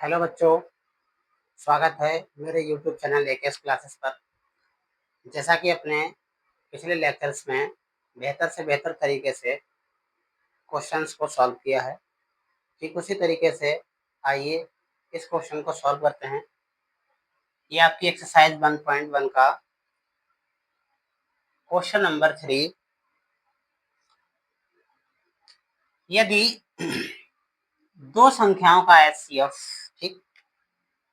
Hello बच्चों, स्वागत है मेरे यूट्यूब चैनल एकेएस क्लासेस पर। जैसा कि अपने पिछले लेक्चर्स में बेहतर से बेहतर तरीके से क्वेश्चंस को सॉल्व किया है, ठीक उसी तरीके से आइए इस क्वेश्चन को सॉल्व करते हैं। ये आपकी एक्सरसाइज 1.1 का क्वेश्चन नंबर 3। यदि दो संख्याओं का एचसीएफ, ठीक,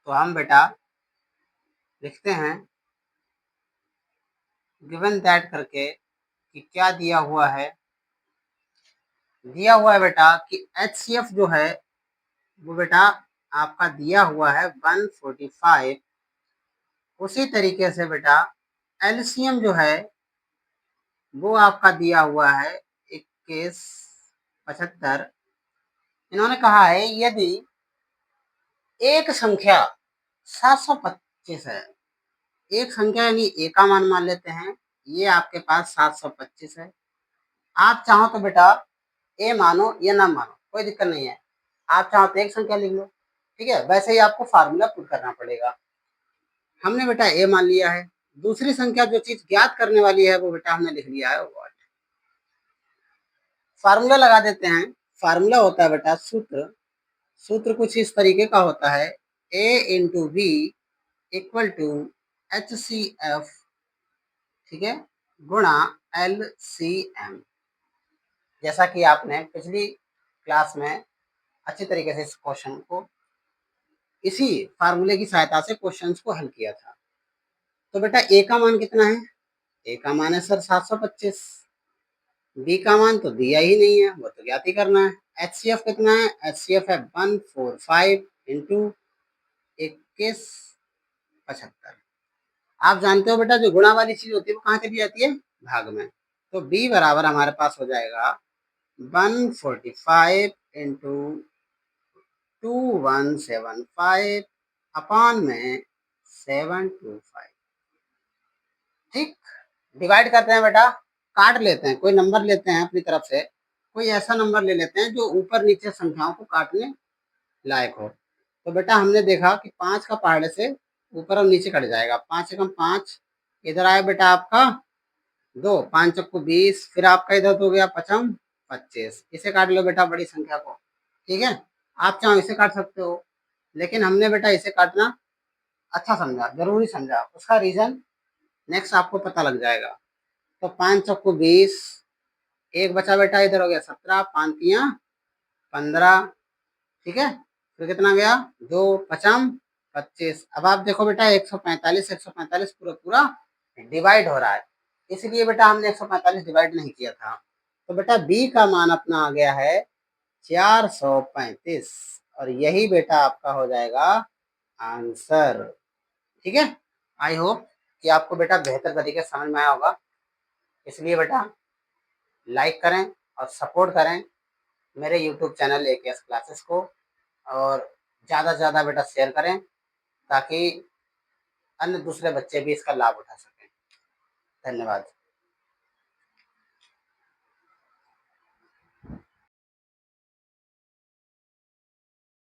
तो हम बेटा लिखते हैं गिवन दैट करके कि क्या दिया हुआ है। दिया हुआ है बेटा कि एचसीएफ जो है वो बेटा आपका दिया हुआ है 145। उसी तरीके से बेटा एलसीएम जो है वो आपका दिया हुआ है 21, 75। इन्होंने कहा है यदि एक संख्या 725 है, एक संख्या यानी ए का मान मान लेते हैं, ये आपके पास 725 है। आप चाहो तो बेटा ए मानो या ना मानो, कोई दिक्कत नहीं है। आप चाहो तो एक संख्या लिख लो, ठीक है। वैसे ही आपको फार्मूला पुट करना पड़ेगा। हमने बेटा ए मान लिया है। दूसरी संख्या जो चीज ज्ञात करने वाली है वो बेटा हमने लिख लिया है व्हाट। फार्मूला लगा देते हैं। फार्मूला होता है बेटा सूत्र। सूत्र कुछ इस तरीके का होता है, A into B equal to H C F, ठीक है, गुणा एल सी एम। जैसा कि आपने पिछली क्लास में अच्छी तरीके से इस क्वेश्चन को इसी फार्मूले की सहायता से क्वेश्चंस को हल किया था। तो बेटा ए का मान कितना है? ए का मान है सर 725। बी का मान तो दिया ही नहीं है, वो तो ज्ञात ही करना है। एचसीएफ कितना है? एचसीएफ है 145 इंटू 21, 75। आप जानते हो बेटा जो गुणा वाली चीज होती है वो कहाँ चली जाती है? भाग में। तो बी बराबर हमारे पास हो जाएगा 145 इंटू 2175 अपान में 725, ठीक। डिवाइड करते हैं बेटा, काट लेते हैं, कोई नंबर लेते हैं अपनी तरफ से, कोई ऐसा नंबर ले लेते हैं जो ऊपर नीचे संख्याओं को काटने लायक हो। तो बेटा हमने देखा कि 5 का पहाड़े से ऊपर और नीचे कट जाएगा। 5 से कम 5, इधर आया बेटा आपका 2, 5 चक्कू 20, फिर आपका इधर तो हो गया 55, 25। इसे काट लो बेटा बड़ी संख्या को, ठीक है। आप चाहो इसे काट सकते हो, लेकिन हमने बेटा इसे काटना अच्छा समझा, जरूरी समझा। उसका रीजन नेक्स्ट आपको पता लग जाएगा। तो 5 चक्कू 20, एक बचा बेटा इधर हो गया 17, 5 तियां 15, ठीक है। फिर कितना गया 2, 5, 25। अब आप देखो बेटा 145, 145 पूरा पूरा डिवाइड हो रहा है, इसलिए बेटा हमने 145 डिवाइड नहीं किया था। तो बेटा बी का मान अपना आ गया है 435, और यही बेटा आपका हो जाएगा आंसर, ठीक है। आई होप कि आपको बेटा बेहतर तरीके से समझ में आया होगा। इसलिए बेटा लाइक करें और सपोर्ट करें मेरे यूट्यूब चैनल एकेएस क्लासेस को, और ज़्यादा से ज़्यादा बेटा शेयर करें ताकि अन्य दूसरे बच्चे भी इसका लाभ उठा सकें। धन्यवाद।